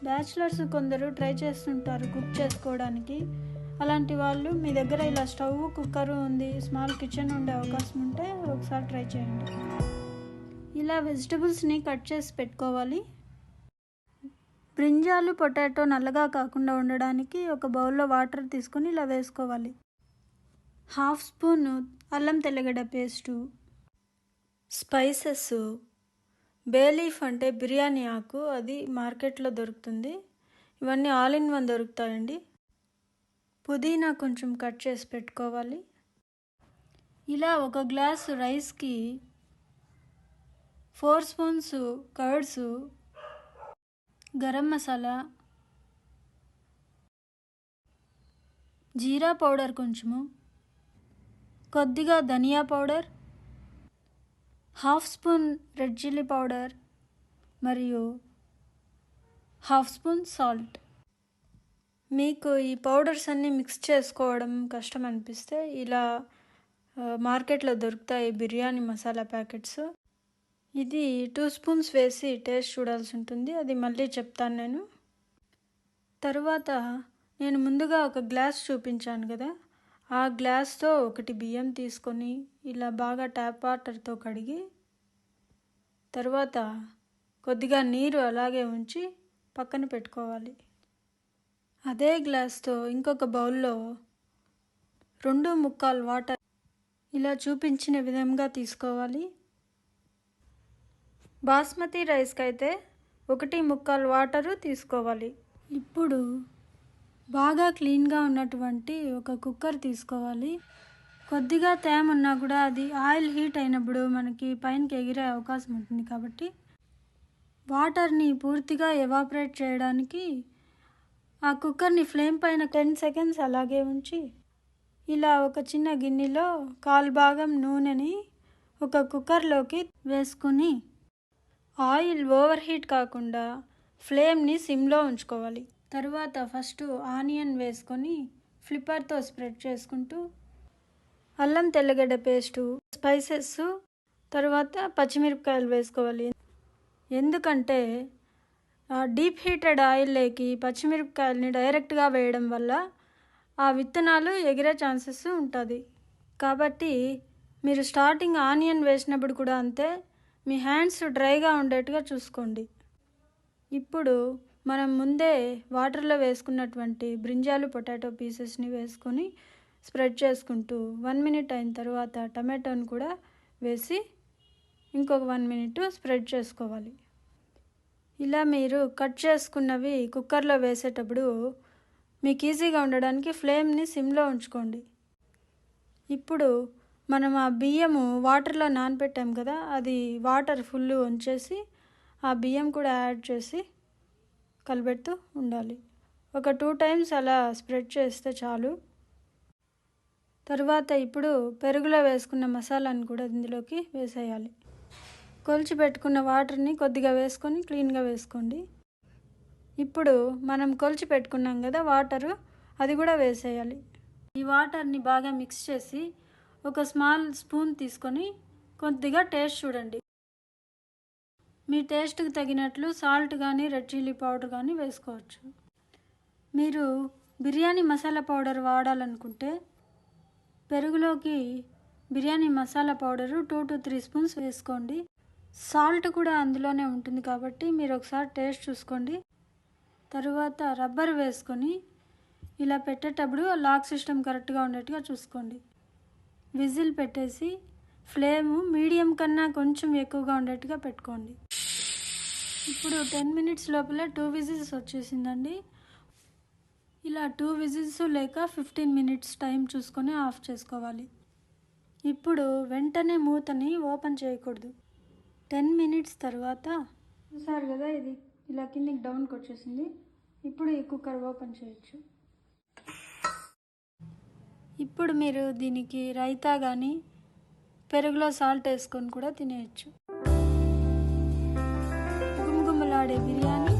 Bachelors కొందరు try చేస్తుంటారు cook చేసుకోవడానికి. అలాంటి వాళ్ళు మీ దగ్గర ఇలా స్టవ్, కుక్కర్ ఉంది, స్మాల్ కిచెన్ ఉండే అవకాశం ఉంటే ఒకసారి ట్రై చేయండి. ఇలా వెజిటబుల్స్ని కట్ చేసి పెట్టుకోవాలి. బ్రింజాలు, పొటాటో నల్లగా కాకుండా ఉండడానికి ఒక బౌల్లో వాటర్ తీసుకొని ఇలా వేసుకోవాలి. 1/2 స్పూన్ అల్లం తెల్లగడ్డ పేస్టు, స్పైసెస్, బే లీఫ్ అంటే బిర్యానీ ఆకు, అది మార్కెట్లో దొరుకుతుంది. ఇవన్నీ ఆల్ ఇన్ వన్ దొరుకుతాయండి. పుదీనా కొంచెం కట్ చేసి పెట్టుకోవాలి. ఇలా ఒక గ్లాసు రైస్కి 4 spoons curds, garam masala, jeera powder కొంచెము, కొద్దిగా dhania powder, 1/2 spoon red chilli powder మరియు 1/2 స్పూన్ సాల్ట్. మీకు ఈ పౌడర్స్ అన్నీ మిక్స్ చేసుకోవడం కష్టం అనిపిస్తే ఇలా మార్కెట్లో దొరుకుతాయి బిర్యానీ మసాలా ప్యాకెట్స్. ఇది 2 స్పూన్స్ వేసి టేస్ట్ చూడాల్సి ఉంటుంది, అది మళ్ళీ చెప్తాను నేను. తరువాత నేను ముందుగా ఒక గ్లాస్ చూపించాను కదా, ఆ గ్లాస్తో 1 బియ్యం తీసుకొని ఇలా బాగా ట్యాప్ వాటర్తో కడిగి, తర్వాత కొద్దిగా నీరు అలాగే ఉంచి పక్కన పెట్టుకోవాలి. అదే గ్లాస్తో ఇంకొక బౌల్లో 2/4 వాటర్ ఇలా చూపించిన విధంగా తీసుకోవాలి. బాస్మతి రైస్కి అయితే 1/4 వాటరు తీసుకోవాలి. ఇప్పుడు బాగా క్లీన్గా ఉన్నటువంటి ఒక కుక్కర్ తీసుకోవాలి. కొద్దిగా తేమ ఉన్నా కూడా అది ఆయిల్ హీట్ అయినప్పుడు మనకి పైనకి ఎగిరే అవకాశం ఉంటుంది కాబట్టి వాటర్ని పూర్తిగా ఎవాపరేట్ చేయడానికి ఆ కుక్కర్ని ఫ్లేమ్ పైన 10 సెకండ్స్ అలాగే ఉంచి ఇలా ఒక చిన్న గిన్నెలో 1/4 భాగం నూనెని ఒక కుక్కర్లోకి వేసుకుని ఆయిల్ ఓవర్ హీట్ కాకుండా ఫ్లేమ్ని సిమ్లో ఉంచుకోవాలి. తర్వాత ఫస్ట్ ఆనియన్ వేసుకొని ఫ్లిప్పర్తో స్ప్రెడ్ చేసుకుంటూ అల్లం తెల్లగడ్డ పేస్టు, స్పైసెస్, తర్వాత పచ్చిమిరపకాయలు వేసుకోవాలి. ఎందుకంటే డీప్ హీటెడ్ ఆయిల్లోకి పచ్చిమిరపకాయలని డైరెక్ట్గా వేయడం వల్ల ఆ విత్తనాలు ఎగిరే ఛాన్సెస్ ఉంటుంది. కాబట్టి మీరు స్టార్టింగ్ ఆనియన్ వేసినప్పుడు కూడా అంతే, మీ హ్యాండ్స్ డ్రైగా ఉండేట్టుగా చూసుకోండి. ఇప్పుడు మనం ముందే వాటర్లో వేసుకున్నటువంటి బ్రింజాలు, పొటాటో పీసెస్ని వేసుకొని స్ప్రెడ్ చేసుకుంటూ 1 మినిట్ అయిన తర్వాత టమాటోని కూడా వేసి ఇంకొక 1 మినిట్ స్ప్రెడ్ చేసుకోవాలి. ఇలా మీరు కట్ చేసుకున్నవి కుక్కర్లో వేసేటప్పుడు మీకు ఈజీగా ఉండడానికి ఫ్లేమ్ని సిమ్లో ఉంచుకోండి. ఇప్పుడు మనం ఆ బియ్యము వాటర్లో నానబెట్టాం కదా, అది వాటర్ ఫుల్ ఉంచేసి ఆ బియ్యం కూడా యాడ్ చేసి కలబెడుతూ ఉండాలి. ఒక 2 టైమ్స్ అలా స్ప్రెడ్ చేస్తే చాలు. తర్వాత ఇప్పుడు పెరుగులో వేసుకున్న మసాలాను కూడా ఇందులోకి వేసేయాలి. కొలిచి పెట్టుకున్న వాటర్ని కొద్దిగా వేసుకొని క్లీన్గా వేసుకోండి. ఇప్పుడు మనం కొలిచి పెట్టుకున్నాం కదా వాటరు, అది కూడా వేసేయాలి. ఈ వాటర్ని బాగా మిక్స్ చేసి ఒక స్మాల్ స్పూన్ తీసుకొని కొద్దిగా టేస్ట్ చూడండి. మీ టేస్ట్కి తగినట్లు సాల్ట్ కానీ రెడ్ చిల్లీ పౌడర్ కానీ వేసుకోవచ్చు. మీరు బిర్యానీ మసాలా పౌడర్ వాడాలనుకుంటే పెరుగులోకి biryani masala powder 2 to 3 spoons వేసుకోండి. సాల్ట్ కూడా అందులోనే ఉంటుంది కాబట్టి మీరు ఒకసారి టేస్ట్ చూసుకోండి. తరువాత రబ్బర్ వేసుకొని ఇలా పెట్టేటప్పుడు లాక్ సిస్టమ్ కరెక్ట్గా ఉండేట్టుగా చూసుకోండి. విజిల్ పెట్టేసి ఫ్లేమ్ మీడియం కన్నా కొంచెం ఎక్కువగా ఉండేట్టుగా పెట్టుకోండి. ఇప్పుడు 10 మినిట్స్ లోపల 2 విజిల్స్ వచ్చేసిందండి. ఇలా 2 విజిల్స్ లేక 15 మినిట్స్ టైం చూసుకొని ఆఫ్ చేసుకోవాలి. ఇప్పుడు వెంటనే మూతని ఓపెన్ చేయకూడదు. 10 మినిట్స్ తర్వాత చూసారు కదా, ఇది ఇలా కిందికి డౌన్కి వచ్చేసింది. ఇప్పుడు ఈ కుక్కర్ ఓపెన్ చేయొచ్చు. ఇప్పుడు మీరు దీనికి రైతా కానీ పెరుగులో సాల్ట్ వేసుకొని కూడా తినేయచ్చు. గుమగుమలాడే బిర్యానీ